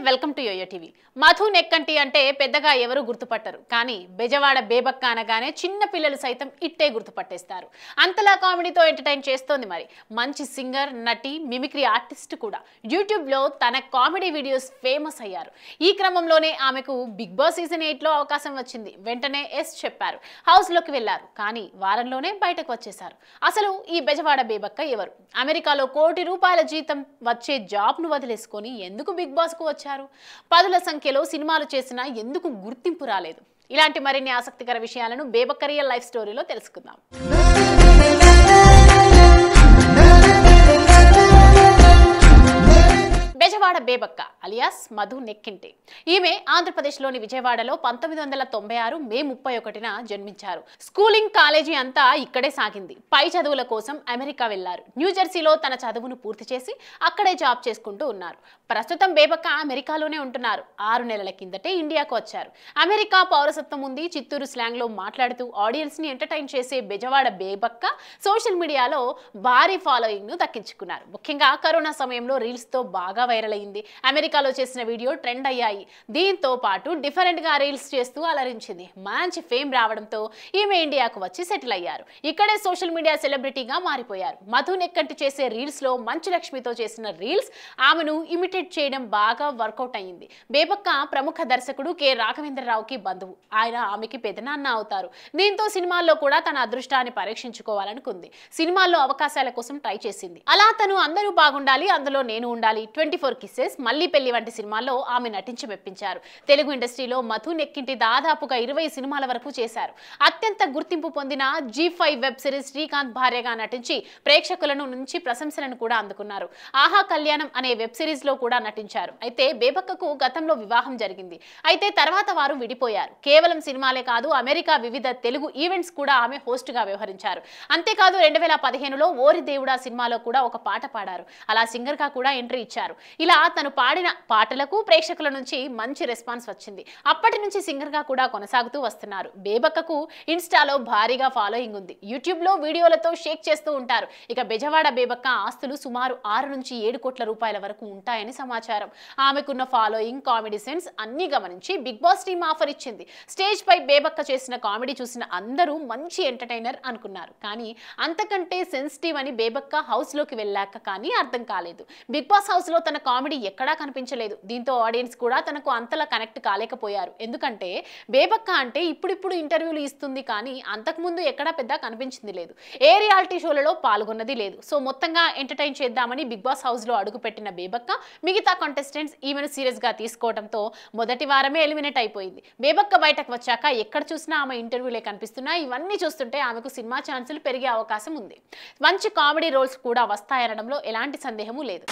Welcome to YoYo TV. Madhu Nekkanti అంటే పెద్దగా ఎవరు గుర్తుపట్టరు, కానీ బెజవాడ బేబక్క అనగానే చిన్న పిల్లలు సైతం ఇట్టే గుర్తుపట్టేస్తారు. అంతలా కామెడీతో ఎంటర్టైన్ చేస్తోంది. మరి మంచి సింగర్, నటి, మిమిక్రీ ఆర్టిస్ట్ కూడా. యూట్యూబ్ లో తన కామెడీ వీడియోస్ ఫేమస్ అయ్యారు. ఈ క్రమంలోనే ఆమెకు బిగ్ బాస్ సీజన్ 8 లో అవకాశం వచ్చింది. వెంటనే ఎస్ చెప్పారు, హౌస్ లోకి వెళ్లారు. కానీ వారంలోనే బయటకు వచ్చేశారు. అసలు ఈ బెజవాడ బేబక్క ఎవరు? అమెరికాలో ₹1 కోటి జీతం వచ్చే జాబ్ ను వదిలేసుకొని ఎందుకు బిగ్ బాస్ కు వచ్చారు? పదుల సంఖ్యలో సినిమాలు చేసినా ఎందుకు గుర్తింపు రాలేదు? ఇలాంటి మరిన్ని ఆసక్తికర విషయాలను బేబక్క రియల్ లైఫ్ స్టోరీలో తెలుసుకుందాం. బెజవాడ బేబక్క అలియాస్ మధు నెక్కింటి. ఈమె ఆంధ్రప్రదేశ్లోని విజయవాడలో 1996 మే 31న జన్మించారు. స్కూలింగ్, కాలేజీ అంతా ఇక్కడే సాగింది. పై చదువుల కోసం అమెరికా వెళ్లారు. న్యూజెర్సీలో తన చదువును పూర్తి చేసి అక్కడే జాబ్ చేసుకుంటూ ఉన్నారు. ప్రస్తుతం బేబక్క అమెరికాలోనే ఉంటున్నారు. 6 నెలల కిందటే ఇండియాకు వచ్చారు. అమెరికా పౌరసత్వం ఉంది. చిత్తూరు స్లాంగ్ లో మాట్లాడుతూ ఆడియన్స్ ని ఎంటర్టైన్ చేసే బెజవాడ బేబక్క సోషల్ మీడియాలో భారీ ఫాలోయింగ్ ను దక్కించుకున్నారు. ముఖ్యంగా కరోనా సమయంలో రీల్స్ తో బాగా వైరల్ అయింది. అమెరికాలో చేసిన వీడియో ట్రెండ్ అయ్యాయి. దీంతో పాటు డిఫరెంట్ గా రీల్స్ చేస్తూ అలరించింది. మంచి ఫేమ్ రావడంతో ఈమె ఇండియాకు వచ్చి సెటిల్ అయ్యారు. ఇక్కడే సోషల్ మీడియా సెలబ్రిటీగా మారిపోయారు. మధు నెక్కంటి చేసే రీల్స్ లో మంచు లక్ష్మితో చేసిన రీల్స్ ఆమెను ఇమిటేట్ చేయడం బాగా వర్కౌట్ అయ్యింది. బేబక్క ప్రముఖ దర్శకుడు కె రాఘవేంద్రరావుకి బంధువు. ఆయన ఆమెకి పెదనాన్న అవుతారు. దీంతో సినిమాల్లో కూడా తన అదృష్టాన్ని పరీక్షించుకోవాలనుకుంది. సినిమాల్లో అవకాశాల కోసం ట్రై చేసింది. అలా తను అందరూ బాగుండాలి, అందులో నేను ఉండాలి, 24 కిస్సెస్, మళ్ళీ పెళ్లి వంటి సినిమాల్లో ఆమె నటించి మెప్పించారు. తెలుగు ఇండస్ట్రీలో మధు నెక్కింటి దాదాపుగా 20 సినిమాల వరకు చేశారు. అత్యంత గుర్తింపు పొందిన G5 వెబ్ సిరీస్ శ్రీకాంత్ భార్యగా నటించి ప్రేక్షకులను నుంచి ప్రశంసలను కూడా అందుకున్నారు. ఆహా కళ్యాణం అనే వెబ్ సిరీస్ లో కూడా నటించారు. అయితే బేబక్కకు గతంలో వివాహం జరిగింది. అయితే తర్వాత వారు విడిపోయారు. కేవలం సినిమాలే కాదు, అమెరికా వివిధ తెలుగు ఈవెంట్స్ కూడా ఆమె హోస్ట్ గా వ్యవహరించారు. అంతేకాదు 2015లో ఓరి దేవుడా సినిమాలో కూడా ఒక పాట పాడారు. అలా సింగర్ గా కూడా ఎంట్రీ ఇచ్చారు. ఇలా తను పాడిన పాటలకు ప్రేక్షకుల నుంచి మంచి రెస్పాన్స్ వచ్చింది. అప్పటి నుంచి సింగర్ గా కూడా కొనసాగుతూ వస్తున్నారు. బేబక్కకు ఇన్స్టాలో భారీగా ఫాలోయింగ్ ఉంది. యూట్యూబ్ లో వీడియోలతో షేక్ చేస్తూ ఉంటారు. ఇక బెజవాడ బేబక్క ఆస్తులు సుమారు 6 నుంచి 7 కోట్ల రూపాయల వరకు ఉంటాయని సమాచారం. ఆమెకున్న ఫాలోయింగ్, కామెడీ సెన్స్ అన్ని గమనించి బిగ్ బాస్ టీమ్ ఆఫర్ ఇచ్చింది. స్టేజ్ పై బేబక్క చేసిన కామెడీ చూసిన అందరూ మంచి ఎంటర్టైనర్ అనుకున్నారు. కానీ అంతకంటే సెన్సిటివ్ అని బేబక్క హౌస్ లోకి వెళ్ళాక కానీ అర్థం కాలేదు. బిగ్ బాస్ హౌస్ లో తన కామెడీ ఎక్కడా కనిపించలేదు. దీంతో ఆడియన్స్ కూడా తనకు అంతలా కనెక్ట్ కాలేకపోయారు. ఎందుకంటే బేబక్క అంటే ఇప్పుడిప్పుడు ఇంటర్వ్యూలు ఇస్తుంది, కానీ అంతకుముందు ఎక్కడా పెద్ద కనిపించింది లేదు. ఏ రియాలిటీ షోలలో పాల్గొన్నది లేదు. సో మొత్తంగా ఎంటర్టైన్ చేద్దామని బిగ్ బాస్ హౌస్ లో అడుగుపెట్టిన బేబక్క మిగతా కంటెస్టెంట్స్ ఈమెను సీరియస్ గా తీసుకోవడంతో మొదటి వారమే ఎలిమినేట్ అయిపోయింది. బేబక్క బయటకు వచ్చాక ఎక్కడ చూసినా ఆమె ఇంటర్వ్యూలే కనిపిస్తున్నాయి. ఇవన్నీ చూస్తుంటే ఆమెకు సినిమా ఛాన్సులు పెరిగే అవకాశం ఉంది. మంచి కామెడీ రోల్స్ కూడా వస్తాయనడంలో ఎలాంటి సందేహము లేదు.